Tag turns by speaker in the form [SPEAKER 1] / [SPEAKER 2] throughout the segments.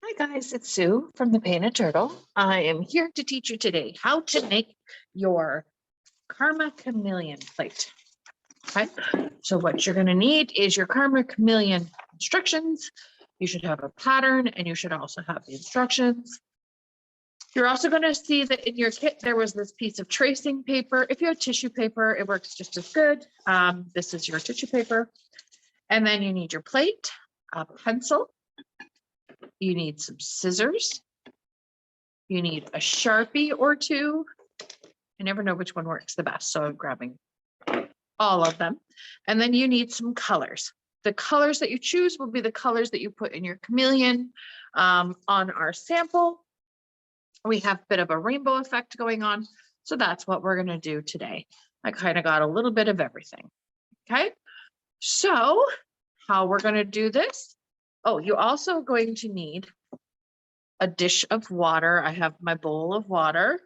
[SPEAKER 1] Hi guys, it's Sue from the Painted Turtle. I am here to teach you today how to make your Karma Chameleon plate. Okay, so what you're going to need is your Karma Chameleon instructions. You should have a pattern and you should also have the instructions. You're also going to see that in your kit there was this piece of tracing paper. If you have tissue paper, it works just as good. This is your tissue paper. And then you need your plate, a pencil. You need some scissors. You need a Sharpie or two. I never know which one works the best, so I'm grabbing all of them. And then you need some colors. The colors that you choose will be the colors that you put in your chameleon. On our sample, we have a bit of a rainbow effect going on. So that's what we're going to do today. I kind of got a little bit of everything. Okay, so how we're going to do this. Oh, you're also going to need a dish of water. I have my bowl of water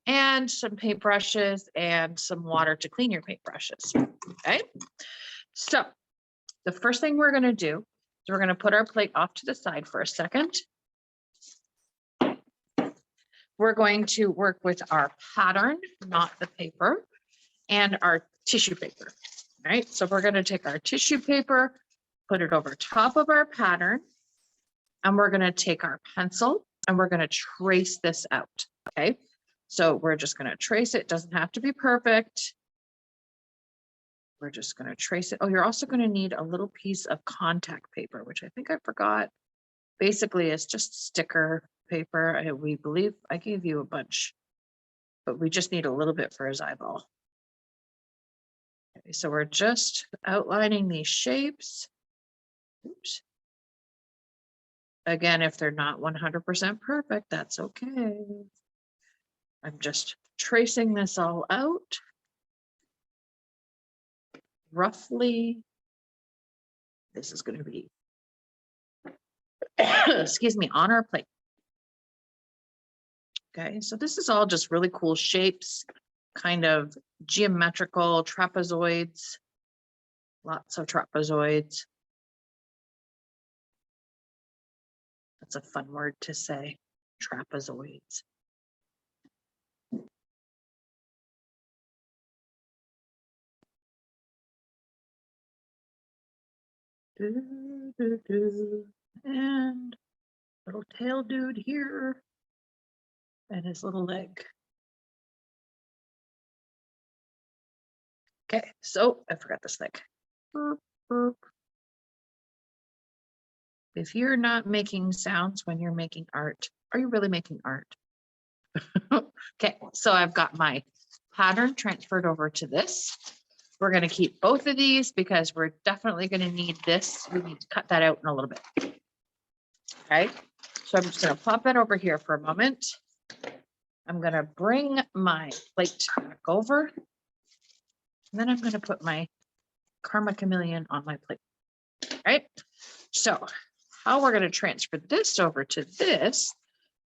[SPEAKER 1] and some paintbrushes and some water to clean your paintbrushes. Okay, so the first thing we're going to do is we're going to put our plate off to the side for a second. We're going to work with our pattern, not the paper, and our tissue paper. All right, so we're going to take our tissue paper, put it over top of our pattern, and we're going to take our pencil and we're going to trace this out. Okay, so we're just going to trace it. It doesn't have to be perfect. We're just going to trace it. Oh, you're also going to need a little piece of contact paper, which I think I forgot. Basically, it's just sticker paper. We believe I gave you a bunch, but we just need a little bit for his eyeball. Okay, so we're just outlining these shapes. Oops. Again, if they're not 100% perfect, that's okay. I'm just tracing this all out. Roughly, this is going to be, excuse me, on our plate. Okay, so this is all just really cool shapes, kind of geometrical trapezoids, lots of trapezoids. That's a fun word to say, trapezoids. And little tail dude here and his little leg. Okay, so I forgot this thing. Boop, boop. If you're not making sounds when you're making art, are you really making art? Okay, so I've got my pattern transferred over to this. We're going to keep both of these because we're definitely going to need this. We need to cut that out in a little bit. Okay, so I'm just going to pop that over here for a moment. I'm going to bring my plate back over. And then I'm going to put my Karma Chameleon on my plate. All right, so how we're going to transfer this over to this,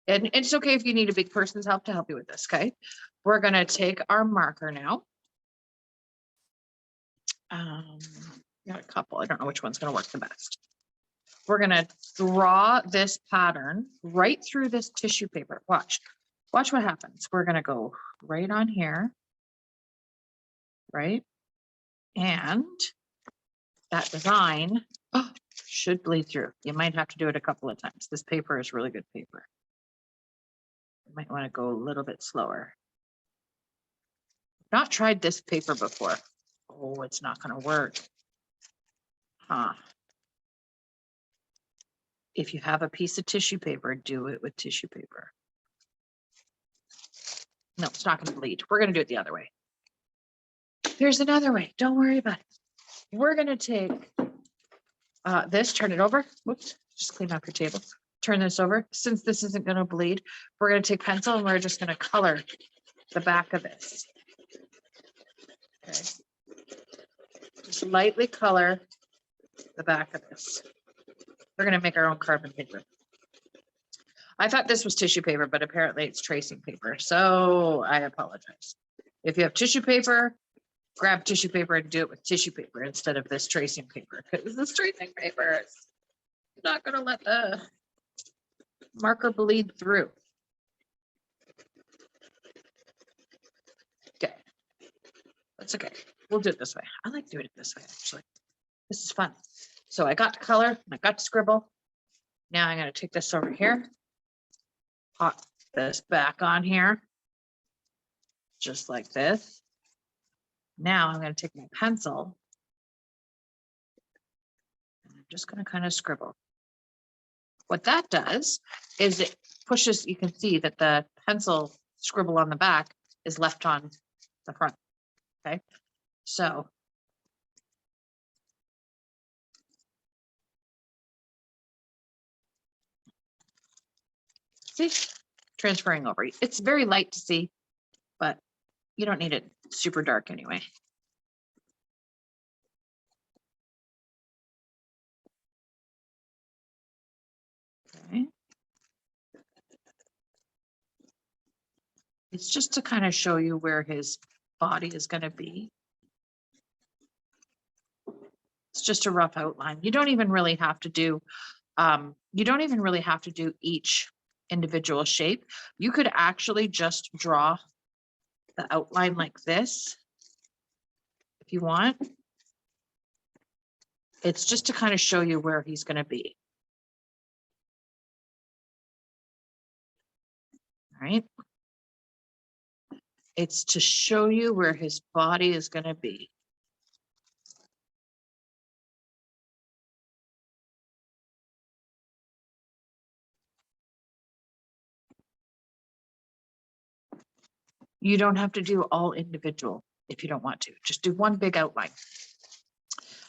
[SPEAKER 1] and it's okay if you need a big person's help to help you with this, okay? We're going to take our marker now. Got a couple. I don't know which one's going to work the best. We're going to draw this pattern right through this tissue paper. Watch what happens. We're going to go right on here, right? And that design should bleed through. You might have to do it a couple of times. This paper is really good paper. You might want to go a little bit slower. Not tried this paper before. Oh, it's not going to work. Huh. If you have a piece of tissue paper, do it with tissue paper. No, it's not going to bleed. We're going to do it the other way. There's another way. Don't worry about it. We're going to take this, turn it over. Whoops, just clean up your table. Turn this over. Since this isn't going to bleed, we're going to take pencil and we're just going to color the back of this. Okay. Just lightly color the back of this. We're going to make our own carbon paper. I thought this was tissue paper, but apparently it's tracing paper. So I apologize. If you have tissue paper, grab tissue paper and do it with tissue paper instead of this tracing paper, because this tracing paper is not going to let the marker bleed through. Okay, that's okay. We'll do it this way. I like doing it this way, actually. This is fun. So I got to color, and I got to scribble. Now I'm going to take this over here, pop this back on here, just like this. Now I'm going to take my pencil, and I'm just going to kind of scribble. What that does is it pushes, you can see that the pencil scribble on the back is left on the front. Okay, so see, transferring over. It's very light to see, but you don't need it super dark anyway. Okay. It's just to kind of show you where his body is going to be. It's just a rough outline. You don't even really have to do, each individual shape. You could actually just draw the outline like this if you want. It's just to kind of show you where he's going to be. All right. It's to show you where his body is going to be. You don't have to do all individual if you don't want to. Just do one big outline.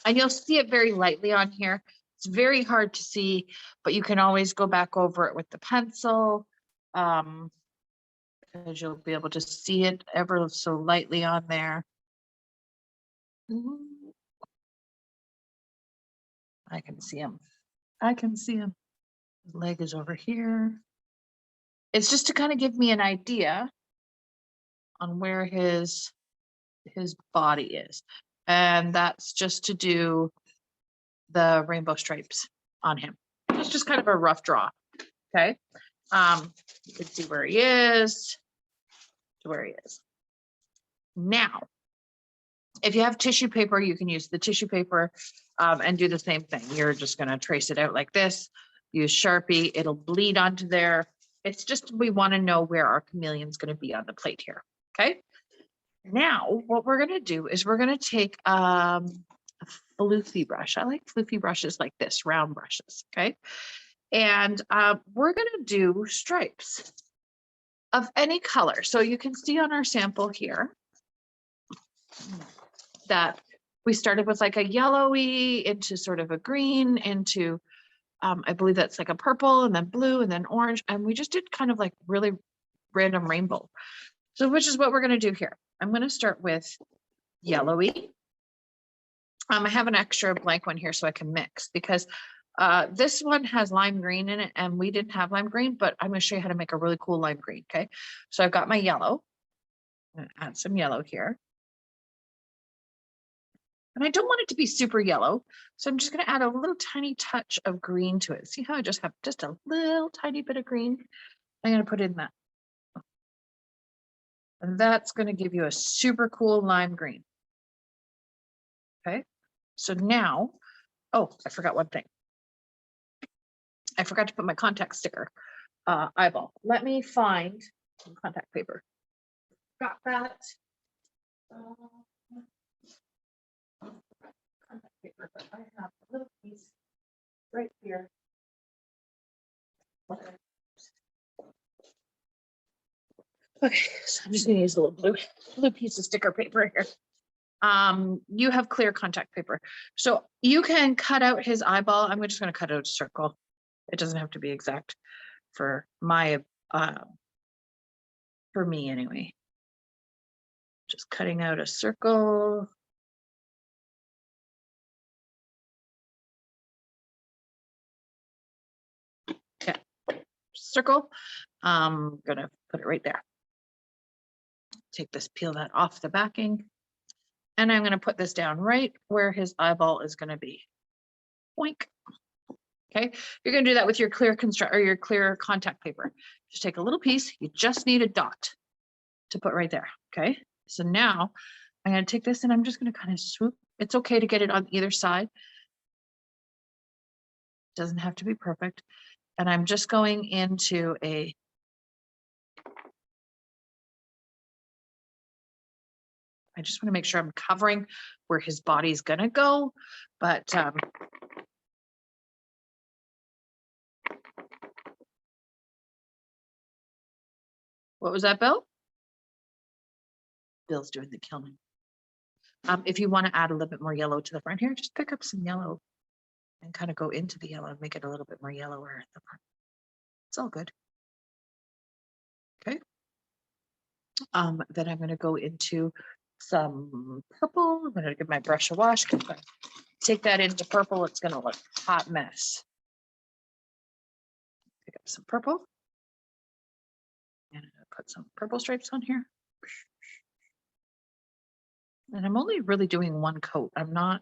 [SPEAKER 1] And you'll see it very lightly on here. It's very hard to see, but you can always go back over it with the pencil, because you'll be able to see it ever so lightly on there. I can see him. I can see him. His leg is over here. It's just to kind of give me an idea on where his body is. And that's just to do the rainbow stripes on him. It's just kind of a rough draw. Okay. You can see where he is to where he is. Now, if you have tissue paper, you can use the tissue paper and do the same thing. You're just going to trace it out like this. Use Sharpie. It'll bleed onto there. It's just, we want to know where our chameleon's going to be on the plate here. Okay. Now, what we're going to do is we're going to take a floofy brush. I like floofy brushes like this, round brushes. Okay. And we're going to do stripes of any color. So you can see on our sample here that we started with like a yellowy into sort of a green into, I believe that's like a purple and then blue and then orange. And we just did kind of like really random rainbow. So which is what we're going to do here. I'm going to start with yellowy. I have an extra blank one here so I can mix because this one has lime green in it and we didn't have lime green, but I'm going to show you how to make a really cool lime green. Okay. So I've got my yellow. I'm going to add some yellow here. And I don't want it to be super yellow. So I'm just going to add a little tiny touch of green to it. See how I just have just a little tiny bit of green? I'm going to put in that. And that's going to give you a super cool lime green. Okay. So now, oh, I forgot one thing. I forgot to put my contact sticker eyeball. Let me find some contact paper. Got that. Contact paper, but I have a little piece right here. Okay, so I'm just gonna use a little blue piece of sticker paper here. You have clear contact paper. So you can cut out his eyeball. I'm just gonna cut out a circle. It doesn't have to be exact for my, for me anyway. Just cutting out a circle. Okay, circle. I'm gonna put it right there. Take this, peel that off the backing. And I'm gonna put this down right where his eyeball is gonna be. Boink. Okay, you're going to do that with your clear your clear contact paper. Just take a little piece. You just need a dot to put right there. Okay, so now I'm going to take this and I'm just going to kind of swoop. It's okay to get it on either side. Doesn't have to be perfect. And I'm just going into a I just want to make sure I'm covering where his body's going to go, but what was that, Bill? Bill's doing the killing. If you want to add a little bit more yellow to the front here, just pick up some yellow and kind of go into the yellow and make it a little bit more yellower at the front. It's all good. Okay. Then I'm going to go into some purple. I'm going to give my brush a wash. Take that into purple. It's going to look hot mess. Pick up some purple. And put some purple stripes on here. And I'm only really doing one coat. I'm not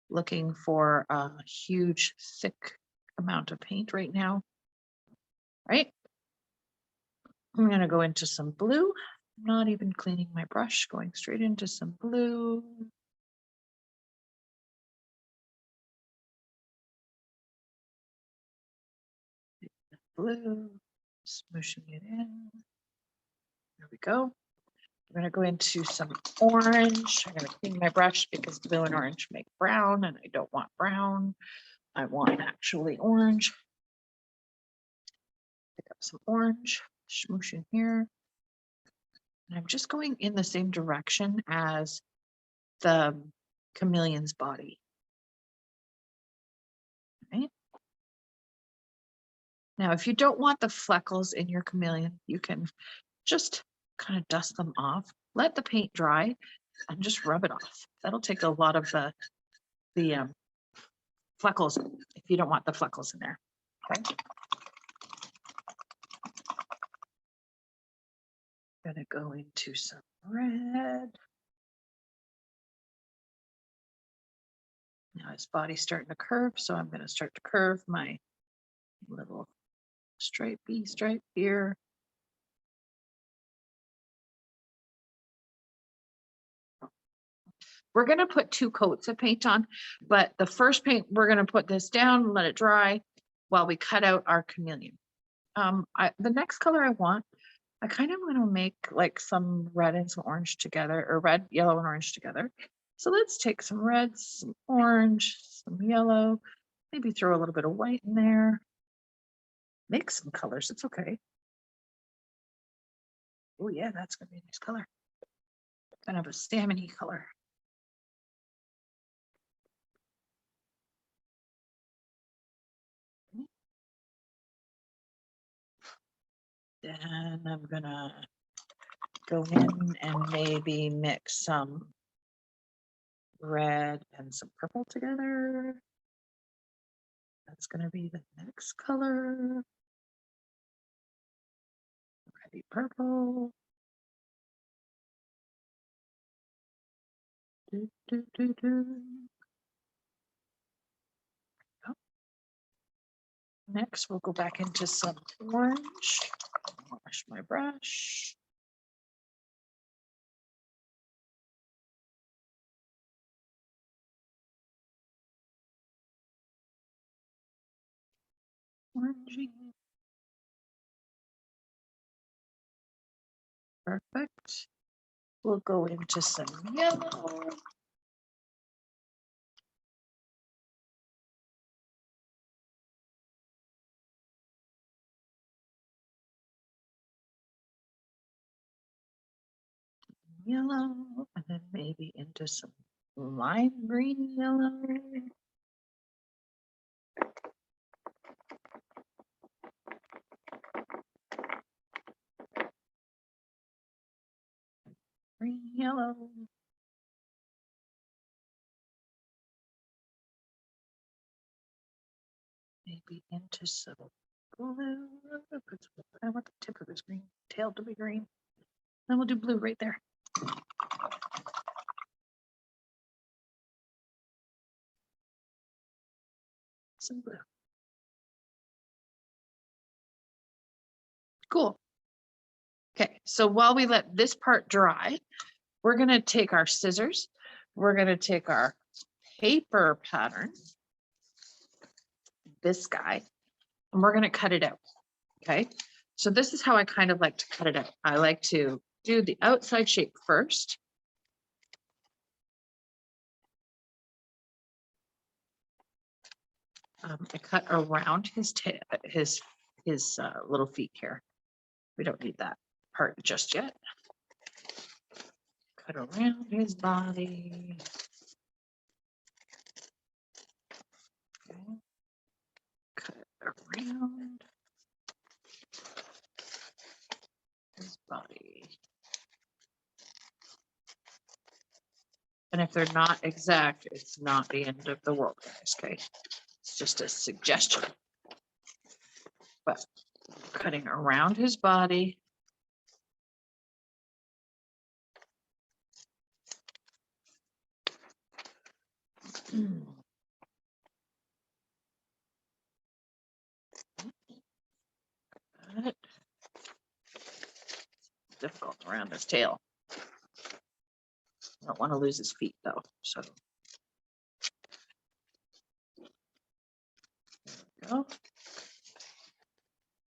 [SPEAKER 1] looking for a huge, thick amount of paint right now. Right? I'm going to go into some blue. I'm not even cleaning my brush, going straight into some blue. Blue, smooshing it in. There we go. I'm going to go into some orange. I'm going to clean my brush because blue and orange make brown, and I don't want brown. I want actually orange. Pick up some orange, smoosh in here. And I'm just going in the same direction as the chameleon's body. Right? Now, if you don't want the freckles in your chameleon, you can just kind of dust them off. Let the paint dry and just rub it off. That'll take a lot of the freckles if you don't want the freckles in there. Okay. I'm gonna go into some red. Now his body's starting to curve, so I'm going to start to curve my little stripe here. We're going to put 2 coats of paint on, but the first paint, we're going to put this down, let it dry while we cut out our chameleon. The next color I want, I kind of want to make like some red and some orange together, or red, yellow, and orange together. So let's take some red, some orange, some yellow, maybe throw a little bit of white in there. Make some colors, it's okay. Oh yeah, that's gonna be a nice color. Kind of a salmon-y color. Then I'm gonna go in and maybe mix some red and some purple together. That's gonna be the next color. Ready, purple. Do, do, do, do. Oh. Next, we'll go back into some orange. Wash my brush. Orangey. Perfect. We'll go into some yellow. Yellow, and then maybe into some lime green yellow. Green yellow. Maybe into some blue. I want the tip of this green tail to be green. Then we'll do blue right there. Some glue. Cool. Okay, so while we let this part dry, we're going to take our scissors. We're going to take our paper pattern, this guy, and we're going to cut it out. Okay, so this is how I kind of like to cut it out. I like to do the outside shape first. I cut around his tail, his little feet here. We don't need that part just yet. Cut around his body. Okay. Cut around his body. And if they're not exact, it's not the end of the world, guys. Okay, it's just a suggestion. But cutting around his body. Cut. Difficult around his tail. I don't want to lose his feet though, so there we go.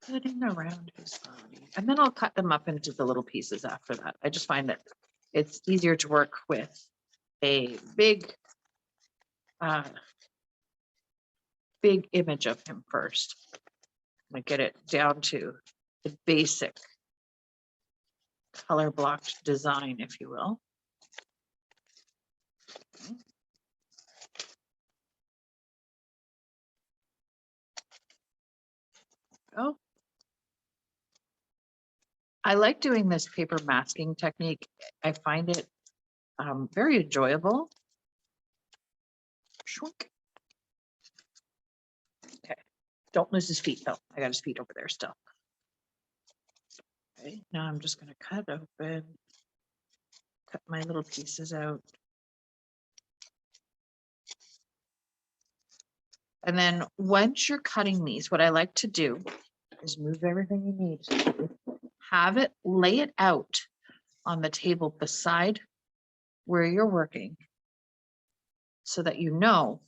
[SPEAKER 1] Cutting around his body, and then I'll cut them up into the little pieces after that. I just find that it's easier to work with a big image of him first. I get it down to the basic color blocked design, if you will. Oh, I like doing this paper masking technique. I find it very enjoyable. Shwink. Okay, don't lose his feet though. I got his feet over there still. Okay, now I'm just going to cut open, cut my little pieces out. And then once you're cutting these, what I like to do is move everything you need. Have it, lay it out on the table beside where you're working so that you know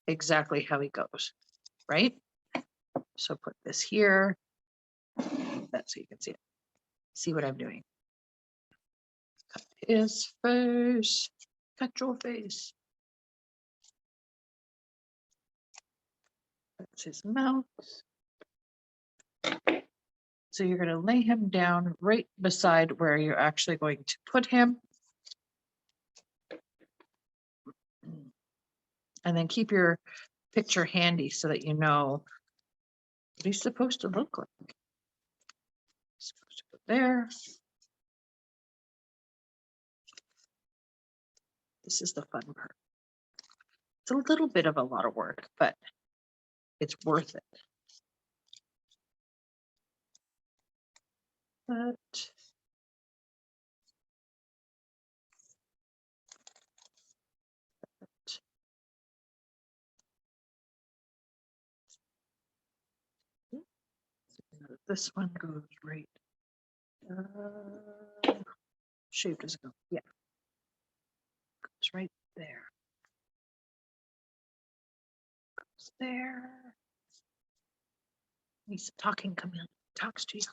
[SPEAKER 1] exactly how he goes, right? So put this here, that so you can see it. See what I'm doing. Cut his face, cut your face. That's his mouth. So you're going to lay him down right beside where you're actually going to put him. And then keep your picture handy so that you know what he's supposed to look like. He's supposed to go there. This is the fun part. It's a little bit of a lot of work, but it's worth it. But this one goes right. Shape does it go? Yeah, goes right there. Goes there. He's talking. Chameleon talks to you.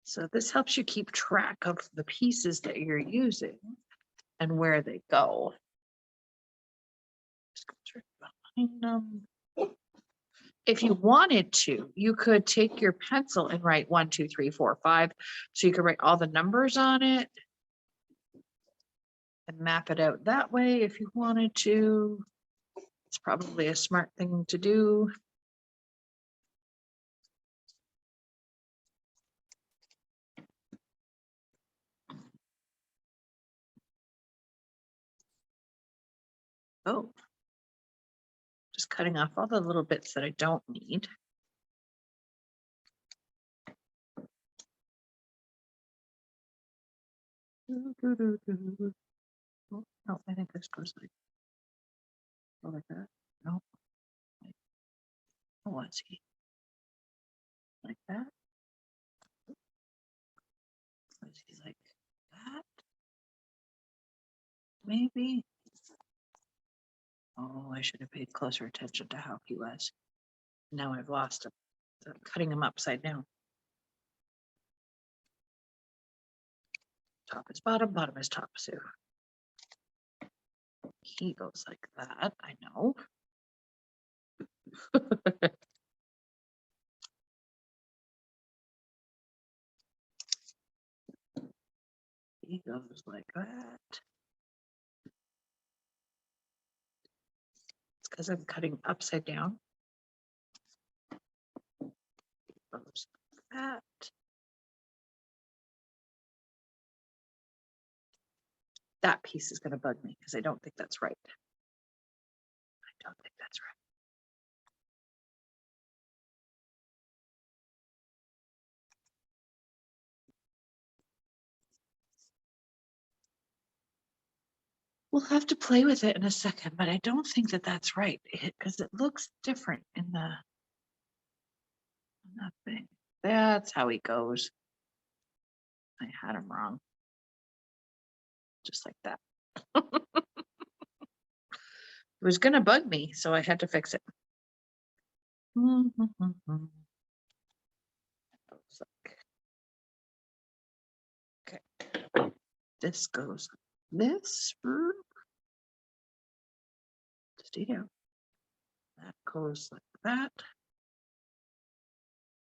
[SPEAKER 1] So this helps you keep track of the pieces that you're using and where they go. Just goes right behind them. If you wanted to, you could take your pencil and write 1, 2, 3, 4, 5. So you could write all the numbers on it and map it out that way if you wanted to. It's probably a smart thing to do. Oh, just cutting off all the little bits that I don't need. Oh, no, I think this goes like Go like that. No. Oh, let's see. Like that. Let's see, like that. Maybe. Oh, I should have paid closer attention to how he was. Now I've lost him. So I'm cutting him upside down. Top is bottom, bottom is top. So he goes like that. I know. He goes like that. It's because I'm cutting upside down. He goes like that. That piece is going to bug me because I don't think that's right. I don't think that's right. We'll have to play with it in a second, but I don't think that that's right because it looks different in that thing. That's how he goes. I had him wrong. Just like that. It was going to bug me, so I had to fix it. Okay. This goes this. Stay down. That goes like that.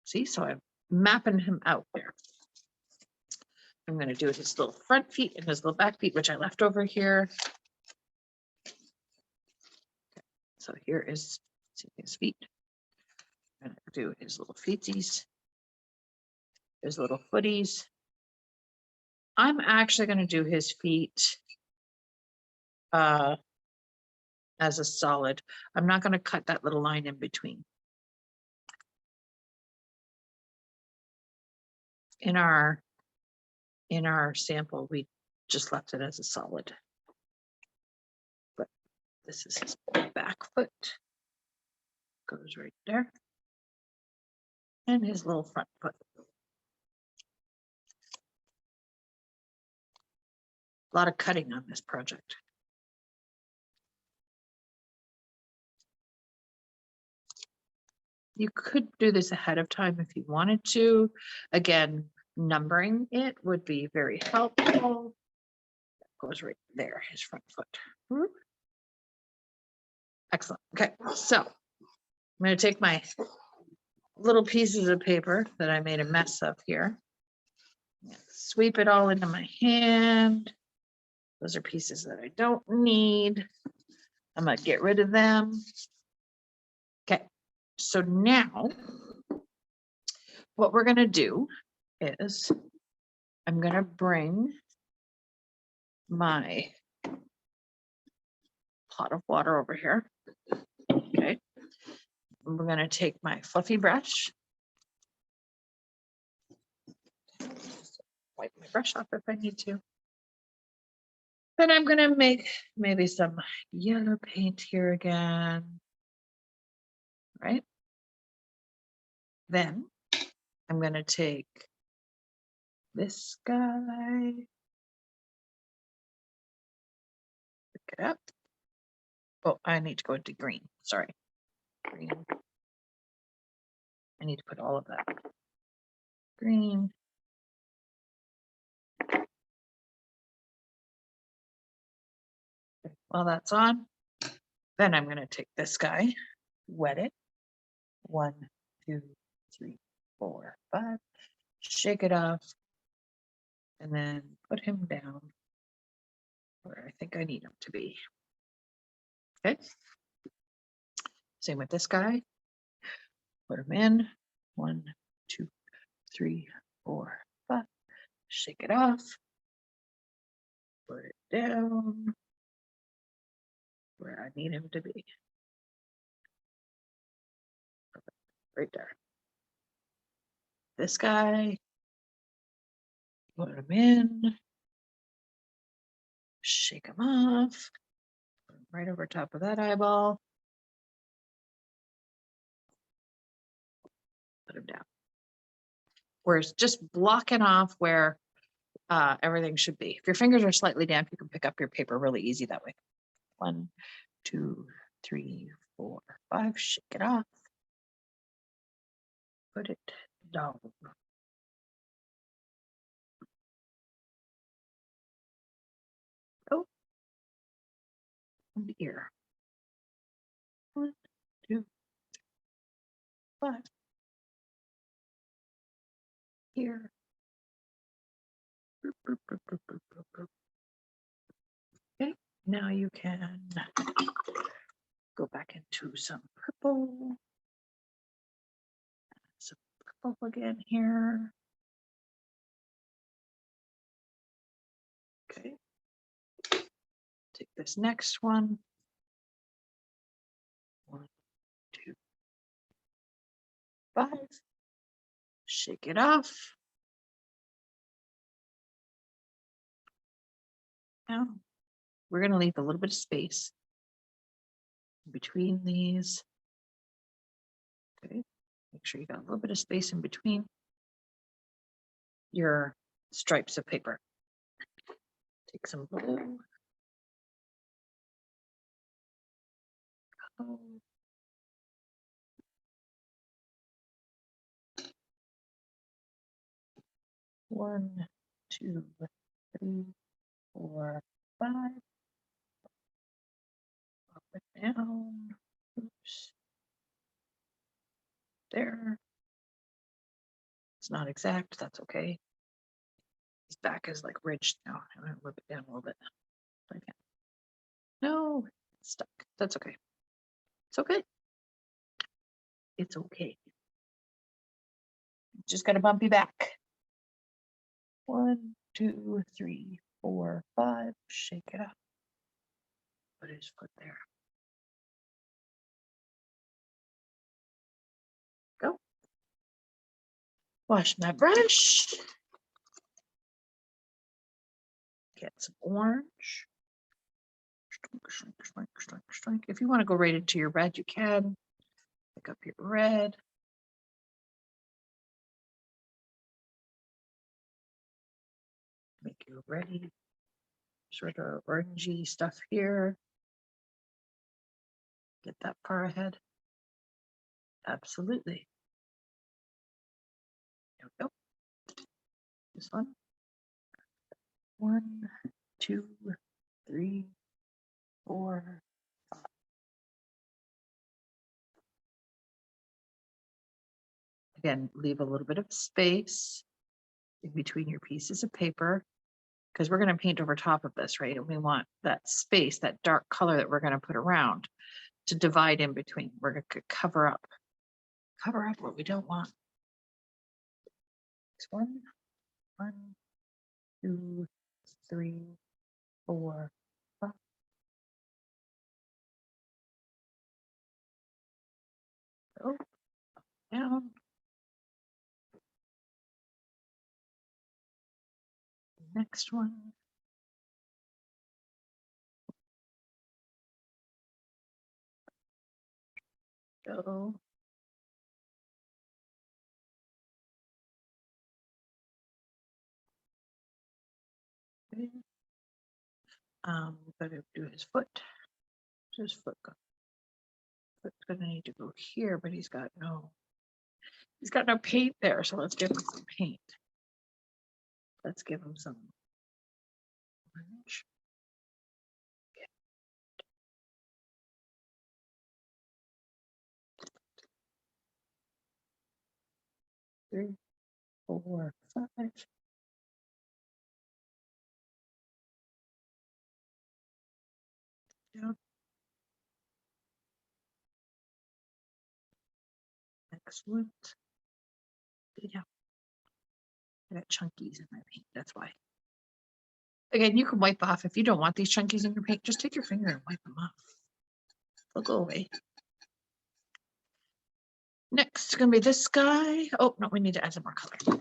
[SPEAKER 1] See, so I'm mapping him out there. I'm going to do his little front feet and his little back feet, which I left over here. Okay. So here is his feet. I'm going to do his little feetsies, his little footies. I'm actually going to do his feet as a solid. I'm not going to cut that little line in between. In our sample, we just left it as a solid. But this is his back foot. Goes right there. And his little front foot. A lot of cutting on this project. You could do this ahead of time if you wanted to. Again, numbering it would be very helpful. That goes right there, his front foot. Excellent. Okay, so I'm going to take my little pieces of paper that I made a mess of here. Sweep it all into my hand. Those are pieces that I don't need. I'm going to get rid of them. Okay, so now what we're going to do is I'm going to bring my pot of water over here. Okay, and we're going to take my fluffy brush. Wipe my brush off if I need to. Then I'm going to make maybe some yellow paint here again. Right? Then I'm going to take this guy. Pick it up. Oh, I need to go into green. Sorry. Green. I need to put all of that. Green. While that's on, then I'm going to take this guy, wet it. 1, 2, 3, 4, 5. Shake it off. And then put him down where I think I need him to be. Okay. Same with this guy. Put him in. 1, 2, 3, 4, 5. Shake it off. Put it down where I need him to be. Right there. This guy. Put him in. Shake him off. Put him right over top of that eyeball. Put them down. Whereas just blocking off where everything should be. If your fingers are slightly damp, you can pick up your paper really easy that way. 1, 2, 3, 4, 5. Shake it off. Put it down. Oh, and the ear. 1, 2, 5. Here. Boop, boop, boop, boop, boop, boop, boop. Okay, now you can go back into some purple. Some purple again here. Okay. Take this next one. 1, 2, 5. Shake it off. Now we're going to leave a little bit of space between these. Okay. Make sure you got a little bit of space in between your stripes of paper. Take some blue. Oh. One, 2, 3, 4, 5. Up and down. Oops. There. It's not exact. That's okay. His back is like ridged now. I'm going to whip it down a little bit. No, it's stuck. That's okay. It's okay. It's okay. Just got to bump you back. 1, 2, 3, 4, 5. Shake it up. Put his foot there. Go. Wash my brush. Get some orange. Strike, strike, strike, strike. If you want to go right into your red, you can. Pick up your red. Make you ready. Sort of orangey stuff here. Get that far ahead. Absolutely. There we go. This one. 1, 2, 3, 4, 5. Again, leave a little bit of space in between your pieces of paper because we're going to paint over top of this, right? And we want that space, that dark color that we're going to put around to divide in between. We're going to cover up what we don't want. It's 1, 2, 3, 4, 5. Go down. Next one. Go. Okay. Gotta do his foot. Where's his foot go? Foot's gonna need to go here, but he's got no paint there. So let's give him some paint. Let's give him some orange. 3, 4, 5. Down. Excellent. Yeah. I got chunkies in my paint. That's why. Again, you can wipe off if you don't want these chunkies in your paint. Just take your finger and wipe them off. They'll go away. Next is gonna be this guy. Oh no, we need to add some more color.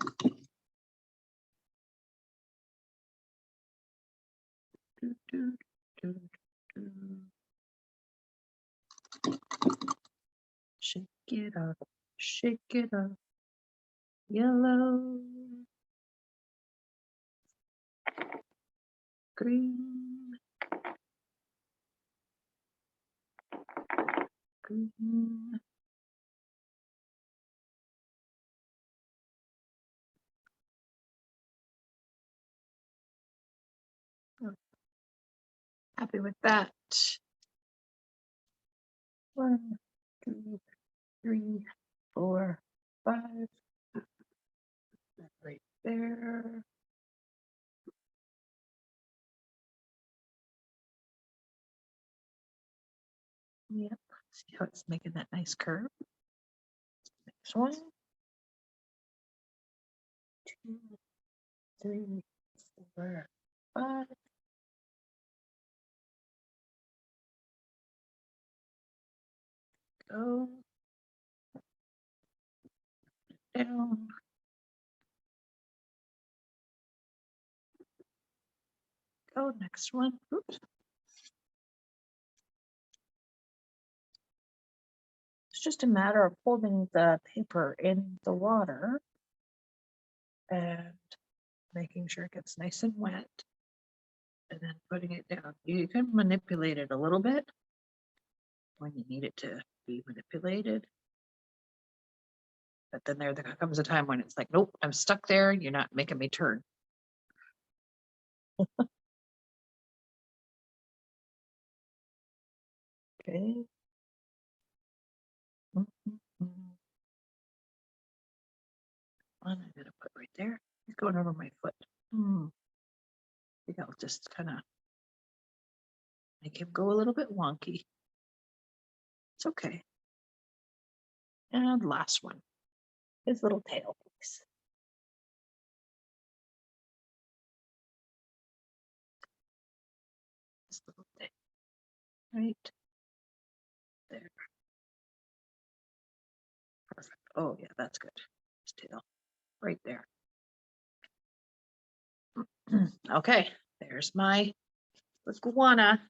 [SPEAKER 1] it up, shake it up. Yellow, green, green. Oh, happy with that. 1, 2, 3, 4, 5. Right there. Yep. See how it's making that nice curve. Next 1, 2, 3, 4, 5. Go down. Go next one. Oops. It's just a matter of holding the paper in the water and making sure it gets nice and wet, and then putting it down. You can manipulate it a little bit when you need it to be manipulated. But then there comes a time when it's like, nope, I'm stuck there. You're not making me turn. Okay. One I'm gonna put right there. He's going over my foot. I think I'll just kind of make him go a little bit wonky. It's okay. And last one, his little tail piece. This little thing, right there. Perfect. Oh yeah, that's good. His tail, right there. Okay, there's my iguana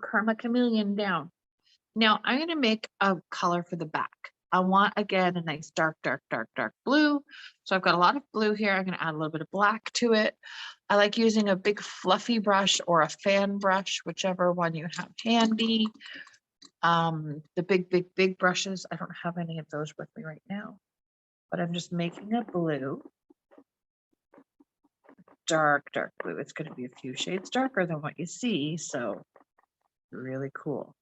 [SPEAKER 1] Karma Chameleon down. Now I'm going to make a color for the back. I want, again, a nice dark, dark, dark, dark blue. So I've got a lot of blue here. I'm going to add a little bit of black to it. I like using a big fluffy brush or a fan brush, whichever one you have handy. The big brushes, I don't have any of those with me right now, but I'm just making a blue. Dark, dark blue. It's going to be a few shades darker than what you see. So really cool.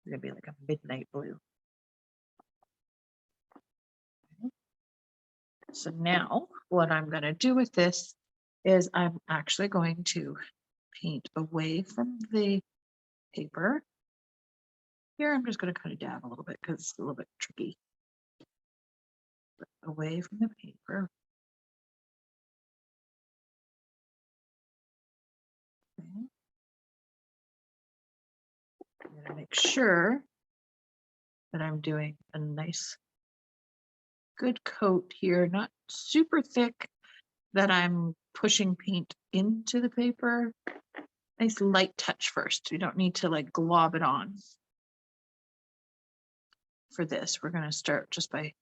[SPEAKER 1] It's going to be like a midnight blue. So now what I'm going to do with this is I'm actually going to paint away from the paper. Here I'm just going to kind of dab a little bit because it's a little bit tricky. But away from the paper. Okay. I'm going to make sure that I'm doing a nice good coat here, not super thick that I'm pushing paint into the paper. Nice light touch first. We don't need to like glob it on. For this, we're going to start just by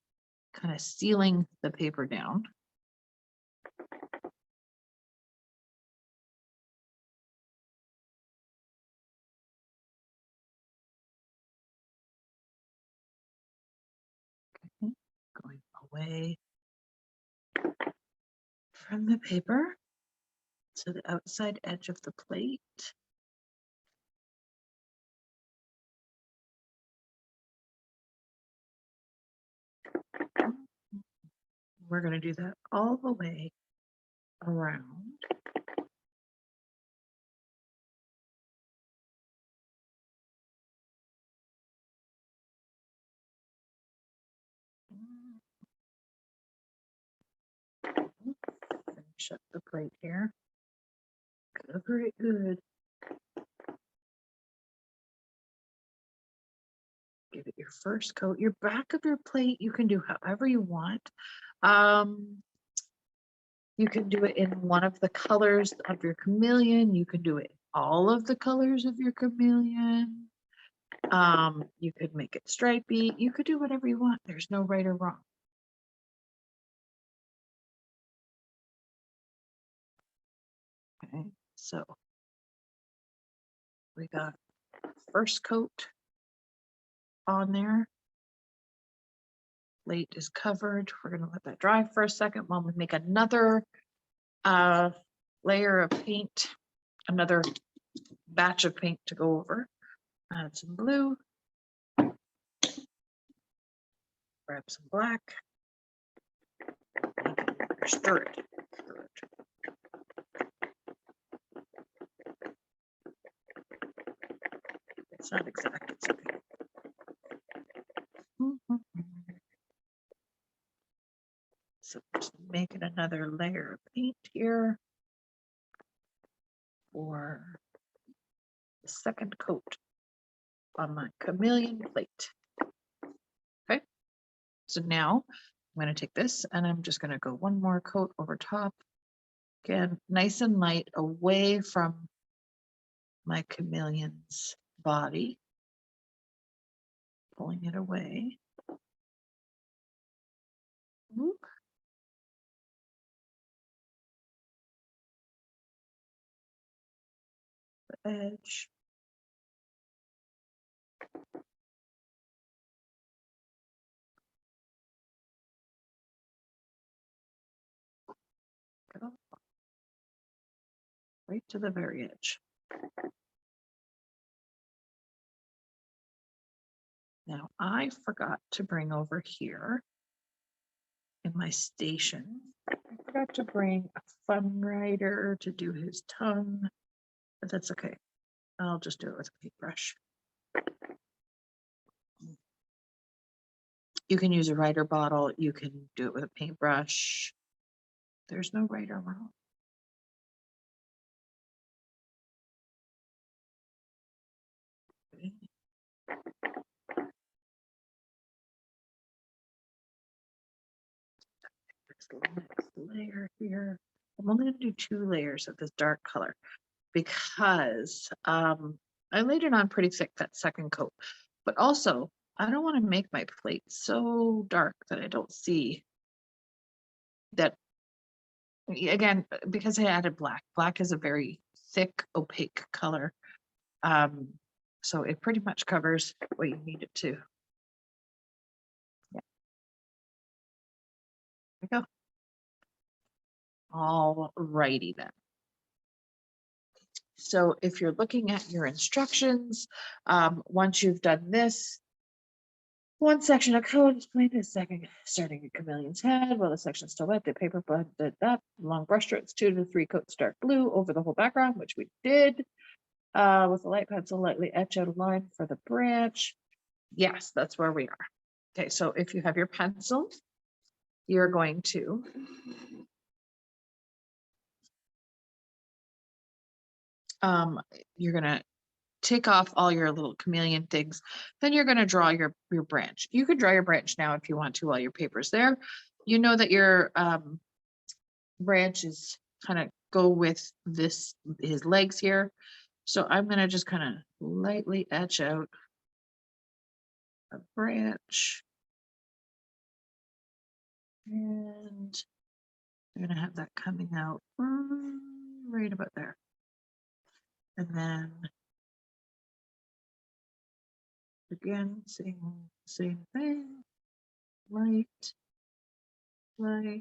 [SPEAKER 1] kind of sealing the paper down. Okay. Going away from the paper to the outside edge of the plate. We're going to do that all the way around. Finish up the plate here. Cover it good. Give it your first coat. Your back of your plate, you can do however you want. You can do it in one of the colors of your chameleon. You can do it in all of the colors of your chameleon. You could make it stripey. You could do whatever you want. There's no right or wrong. Okay, so we got first coat on there. Plate is covered. We're going to let that dry for a second while we make another layer of paint, another batch of paint to go over. Add some blue. Grab some black. Stir it. Stir it. It's not exact. It's okay. So just making another layer of paint here for the second coat on my chameleon plate. Okay, so now I'm going to take this and I'm just going to go one more coat over top. Again, nice and light away from my chameleon's body. Pulling it away. Oop. The edge. Go right to the very edge. Now I forgot to bring over here in my station. I forgot to bring a fun writer to do his tongue, but that's okay. I'll just do it with a paintbrush. You can use a writer bottle. You can do it with a paintbrush. There's no right or wrong. Okay. Next layer here. I'm only going to do 2 layers of this dark color because I laid it on pretty thick that second coat, but also I don't want to make my plate so dark that I don't see that. Again, because I added black. Black is a very thick, opaque color. So it pretty much covers what you need it to. Yeah. There we go. All righty then. So if you're looking at your instructions, once you've done this, one section of code explained a second, starting a chameleon's head while the section is still wet. The paper blended that long brush strokes, 2 to 3 coats dark blue over the whole background, which we did. With a light pencil, lightly etch out a line for the branch. Yes, that's where we are. Okay, so if you have your pencil, you're going to you're gonna take off all your little chameleon things. Then you're gonna draw your branch. You could draw your branch now if you want to while your paper's there. You know that your branch is kind of go with his legs here. So I'm gonna just kind of lightly etch out a branch. And I'm gonna have that coming out right about there. And then again, same thing. Light. There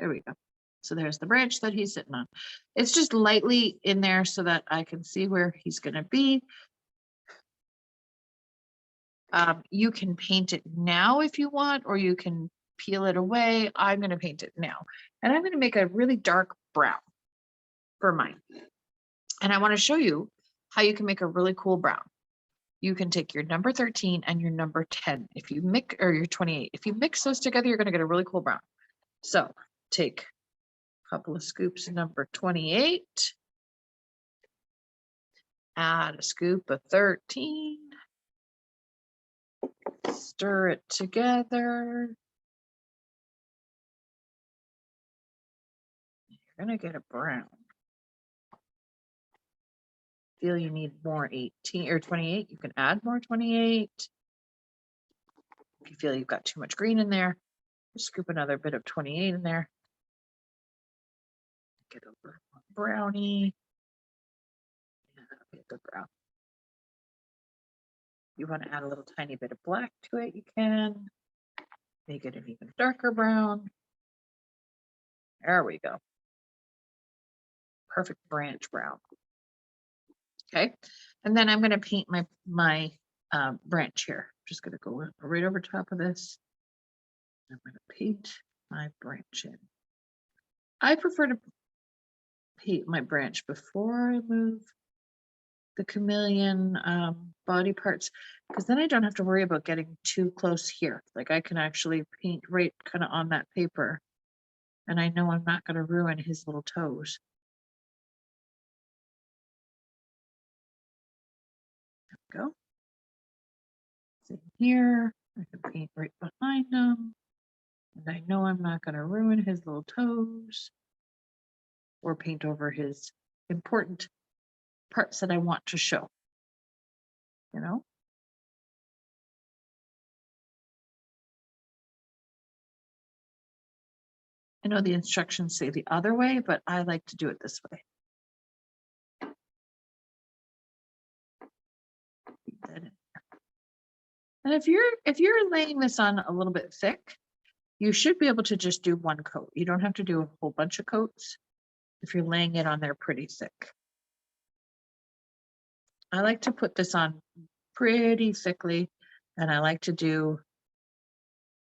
[SPEAKER 1] we go. So there's the branch that he's sitting on. It's just lightly in there so that I can see where he's gonna be. You can paint it now if you want, or you can peel it away. I'm gonna paint it now. And I'm gonna make a really dark brown for mine. And I wanna show you how you can make a really cool brown. You can take your number 13 and your number 10. If you mix, or your 28, if you mix those together, you're gonna get a really cool brown. So take a couple of scoops of number 28, add a scoop of 13, stir it together. You're gonna get a brown. feel you need more 18 or 28, you can add more 28. If you feel you've got too much green in there, scoop another bit of 28 in there. Get over brownie. Yeah, that'll be a good brown. You want to add a little tiny bit of black to it, you can. Make it an even darker brown. There we go. Perfect branch brown. Okay, and then I'm going to paint my branch here. I'm just going to go right over top of this. I'm going to paint my branch in. I prefer to paint my branch before I move the chameleon body parts, because then I don't have to worry about getting too close here. Like I can actually paint right kind of on that paper, and I know I'm not going to ruin his little toes. There we go. Same here. I can paint right behind him, and I know I'm not going to ruin his little toes or paint over his important parts that I want to show. You know? I know the instructions say the other way, but I like to do it this way. And if you're laying this on a little bit thick, you should be able to just do one coat. You don't have to do a whole bunch of coats if you're laying it on there pretty thick. I like to put this on pretty thickly, and I like to do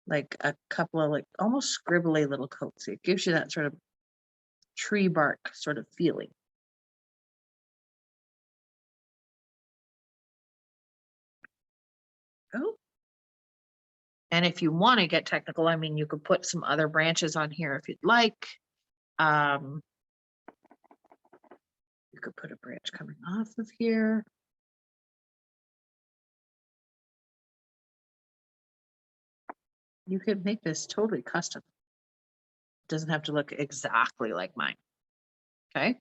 [SPEAKER 1] like a couple of like almost scribbly little coats. It gives you that sort of tree bark sort of feeling. Oh. And if you want to get technical, I mean, you could put some other branches on here if you'd like. You could put a branch coming off of here. You could make this totally custom. It doesn't have to look exactly like mine. Okay.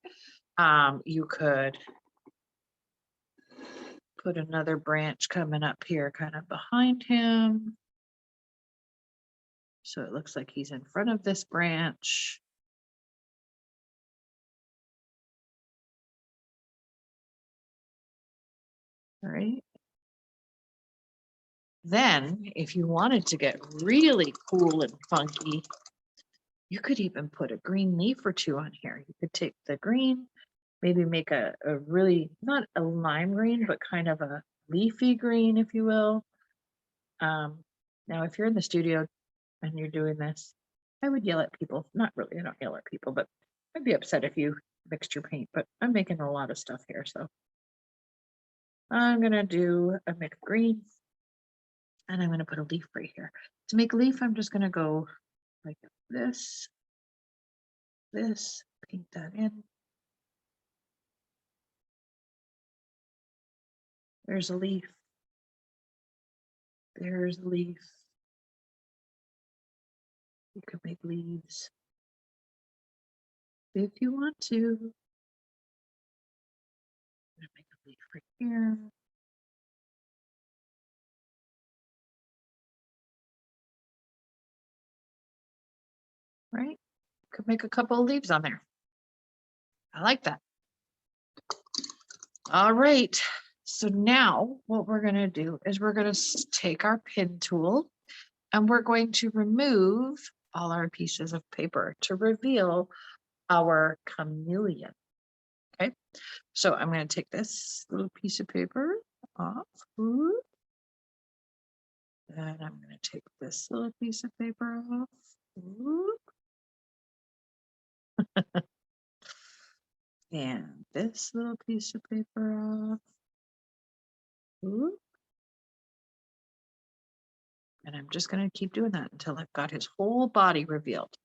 [SPEAKER 1] You could put another branch coming up here kind of behind him. So it looks like he's in front of this branch. All right. Then, if you wanted to get really cool and funky, you could even put a green leaf or two on here. You could take the green, maybe make a really, not a lime green, but kind of a leafy green, if you will. Now, if you're in the studio and you're doing this, I would yell at people. Not really, I don't yell at people, but I'd be upset if you mixed your paint, but I'm making a lot of stuff here. So I'm going to do a mixed green, and I'm going to put a leaf right here. To make a leaf, I'm just going to go like this, paint that in. There's a leaf. There's a leaf. You could make leaves if you want to. I'm gonna make a leaf right here. Right? Could make a couple of leaves on there. I like that. All right. So now what we're going to do is we're going to take our pin tool and we're going to remove all our pieces of paper to reveal our chameleon. Okay. So I'm going to take this little piece of paper off. And I'm going to take this little piece of paper off. And this little piece of paper off. And I'm just going to keep doing that until I've got his whole body revealed.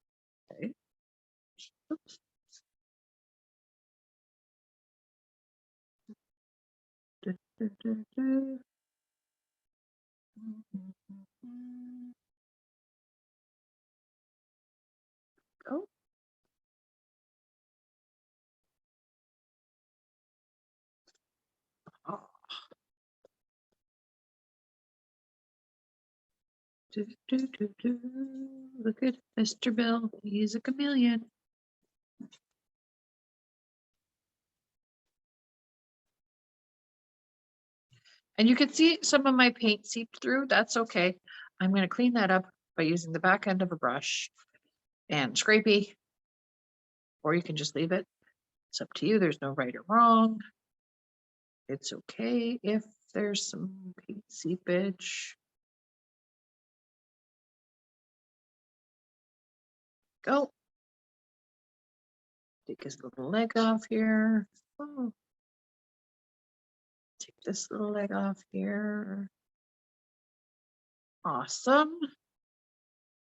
[SPEAKER 1] Okay. Oops. Go. Do, do, do, do. Look at Mr. Bill. He's a chameleon. And you can see some of my paint seeped through. That's okay. I'm going to clean that up by using the back end of a brush and scrapey, or you can just leave it. It's up to you. There's no right or wrong. It's okay if there's some paint seepage. Go. Take his little leg off here. Oh. Take this little leg off here. Awesome.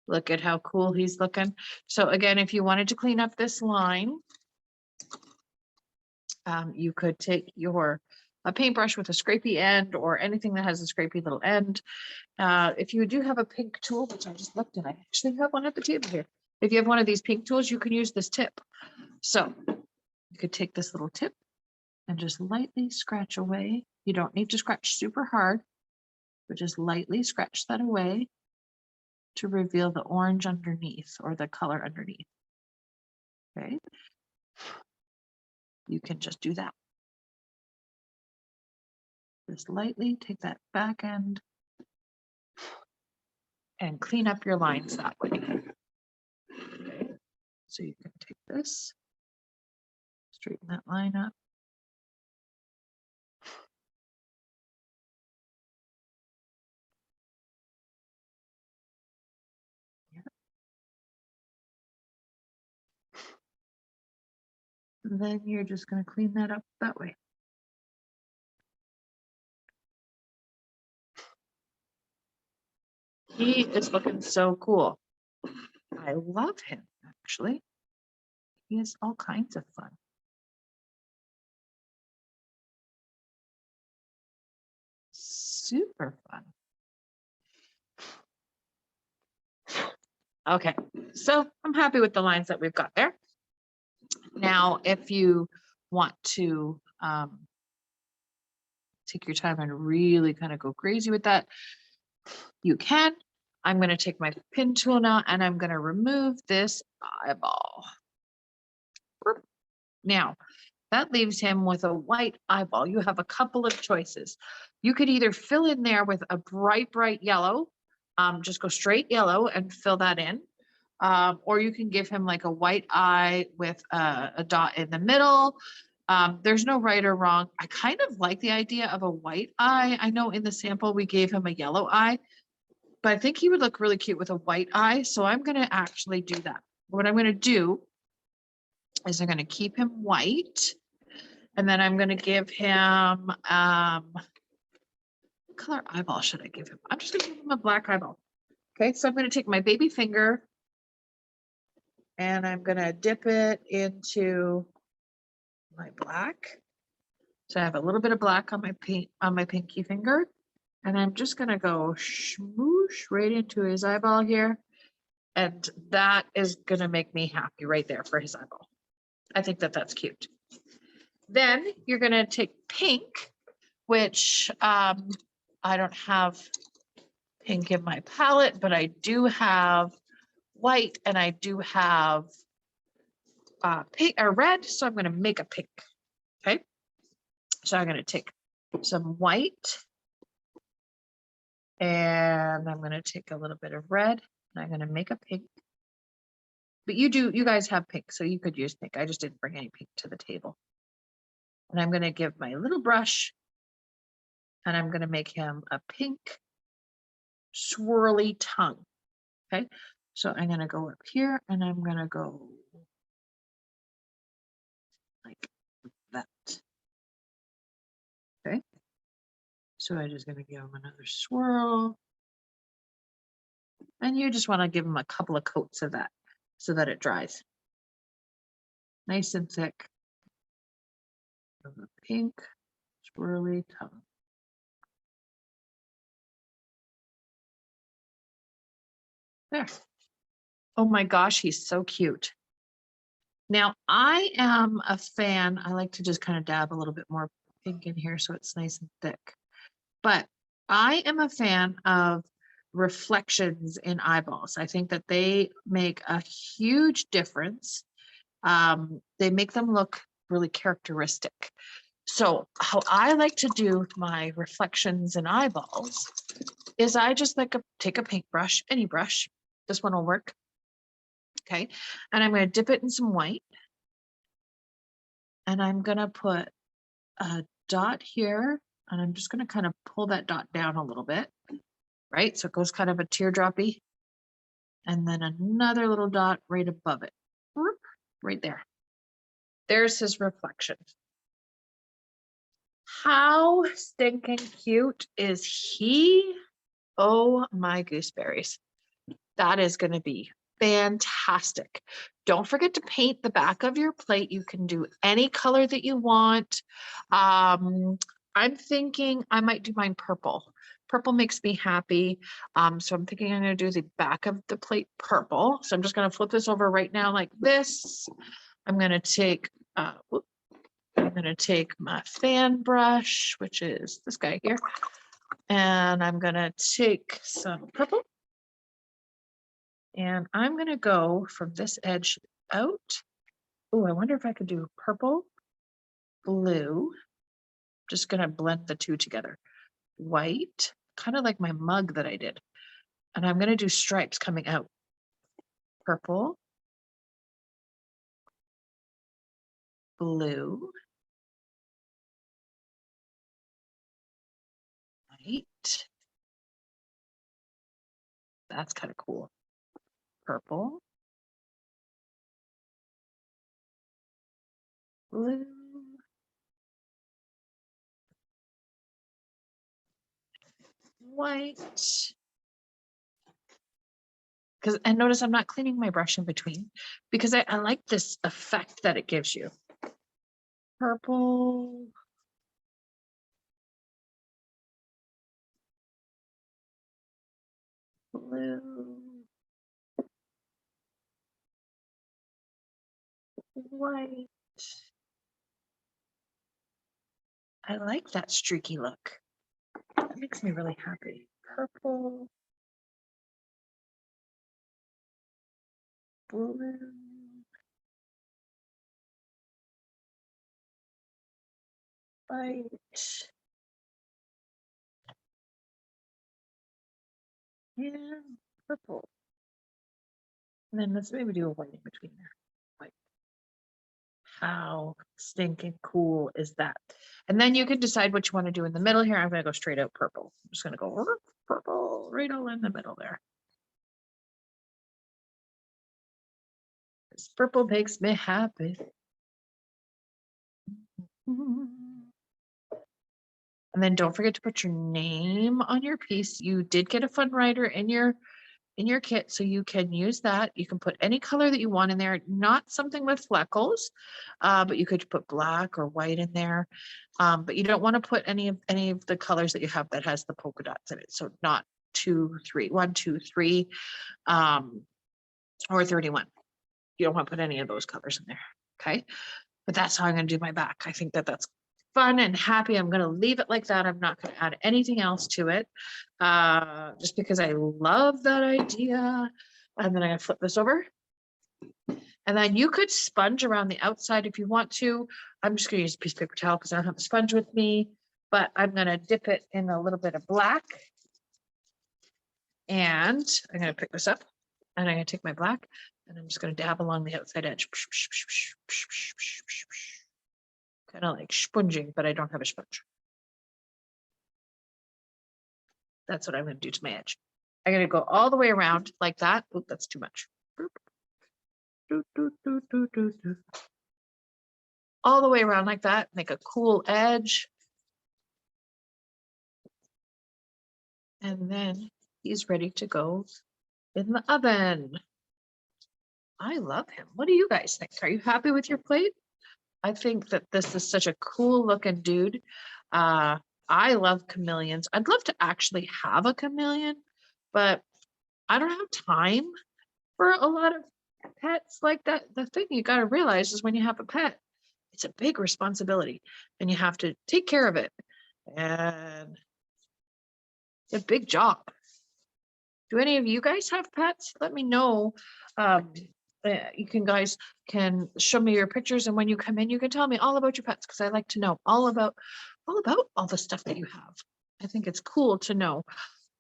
[SPEAKER 1] Look at how cool he's looking. So again, if you wanted to clean up this line, you could take a paintbrush with a scrapey end or anything that has a scrapey little end. If you do have a pink tool, which I just looked at, I actually have one at the table here. If you have one of these pink tools, you can use this tip. So you could take this little tip and just lightly scratch away. You don't need to scratch super hard, but just lightly scratch that away to reveal the orange underneath or the color underneath. Okay. You can just do that. Just lightly take that back end and clean up your lines that way. Okay. So you can take this, straighten that line up. Yeah. And then you're just going to clean that up that way. He is looking so cool. I love him, actually. He has all kinds of fun. Super fun. Okay, so I'm happy with the lines that we've got there. Now, if you want to take your time and really kind of go crazy with that, you can. I'm going to take my pin tool now and I'm going to remove this eyeball. Now, that leaves him with a white eyeball. You have a couple of choices. You could either fill in there with a bright, bright yellow, just go straight yellow and fill that in. Or you can give him like a white eye with a dot in the middle. There's no right or wrong. I kind of like the idea of a white eye. I know in the sample we gave him a yellow eye, but I think he would look really cute with a white eye. So I'm going to actually do that. What I'm going to do is I'm going to keep him white. And then I'm going to give him, what color eyeball should I give him? I'm just going to give him a black eyeball. Okay, so I'm going to take my baby finger and I'm going to dip it into my black. So I have a little bit of black on my pinky finger. And I'm just going to go smoosh right into his eyeball here. And that is going to make me happy right there for his eyeball. I think that that's cute. Then you're going to take pink, which I don't have pink in my palette, but I do have white and I do have pink or red. So I'm going to make a pink. Okay. So I'm going to take some white and I'm going to take a little bit of red and I'm going to make a pink. But you guys have pink, so you could use pink. I just didn't bring any pink to the table. And I'm going to give my little brush and I'm going to make him a pink swirly tongue. Okay, so I'm going to go up here and I'm going to go like that. Okay, so I'm just going to give him another swirl. And you just want to give him a couple of coats of that so that it dries. Nice and thick. Of a pink swirly tongue. There. Oh my gosh, he's so cute. Now, I am a fan. I like to just kind of dab a little bit more pink in here so it's nice and thick. But I am a fan of reflections in eyeballs. I think that they make a huge difference. They make them look really characteristic. So how I like to do my reflections in eyeballs is I just take a paintbrush, any brush, this one will work. Okay, and I'm going to dip it in some white. And I'm going to put a dot here, and I'm just going to kind of pull that dot down a little bit, right? So it goes kind of a teardroppy. And then another little dot right above it, right there. There's his reflection. How stinking cute is he? Oh my gooseberries. That is going to be fantastic. Don't forget to paint the back of your plate. You can do any color that you want. I'm thinking I might do mine purple. Purple makes me happy. So I'm thinking I'm going to do the back of the plate purple. So I'm just going to flip this over right now like this. I'm going to take my fan brush, which is this guy here, and I'm going to take some purple. And I'm going to go from this edge out. Oh, I wonder if I could do purple, blue. Just going to blend the two together. White, kind of like my mug that I did. And I'm going to do stripes coming out. Purple, blue, white. That's kind of cool. Purple, blue, white. And notice I'm not cleaning my brush in between because I like this effect that it gives you. Purple, blue, white. I like that streaky look. That makes me really happy. Purple, blue, white, and purple. And then let's maybe do a white in between there. White. How stinking cool is that? And then you can decide what you want to do in the middle here. I'm going to go straight out purple. I'm just going to go purple right all in the middle there. This purple makes me happy. And then don't forget to put your name on your piece. You did get a fun writer in your kit, so you can use that. You can put any color that you want in there, not something with fleckles, but you could put black or white in there. But you don't want to put any of the colors that you have that has the polka dots in it. So not 1, 2, 3, or 31. You don't want to put any of those colors in there. Okay. But that's how I'm going to do my back. I think that that's fun and happy. I'm going to leave it like that. I'm not going to add anything else to it, just because I love that idea. And then I'm going to flip this over. And then you could sponge around the outside if you want to. I'm just going to use a piece of paper towel because I don't have a sponge with me, but I'm going to dip it in a little bit of black. And I'm going to pick this up and I'm going to take my black and I'm just going to dab along the outside edge. Kind of like sponging, but I don't have a sponge. That's what I'm going to do to my edge. I'm going to go all the way around like that. Oop, that's too much. All the way around like that. Make a cool edge. And then he's ready to go in the oven. I love him. What do you guys think? Are you happy with your plate? I think that this is such a cool looking dude. I love chameleons. I'd love to actually have a chameleon, but I don't have time for a lot of pets like that. The thing you got to realize is when you have a pet, it's a big responsibility and you have to take care of it. And it's a big job. Do any of you guys have pets? Let me know. You can guys can show me your pictures, and when you come in, you can tell me all about your pets because I like to know all about all the stuff that you have. I think it's cool to know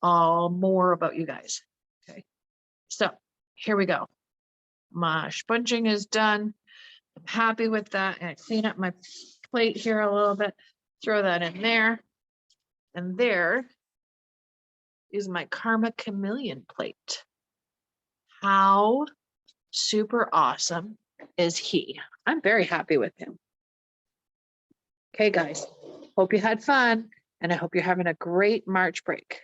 [SPEAKER 1] more about you guys. Okay, so here we go. My sponging is done. I'm happy with that. And I clean up my plate here a little bit, throw that in there. And there is my Karma Chameleon plate. How super awesome is he? I'm very happy with him. Okay, guys, hope you had fun, and I hope you're having a great March break.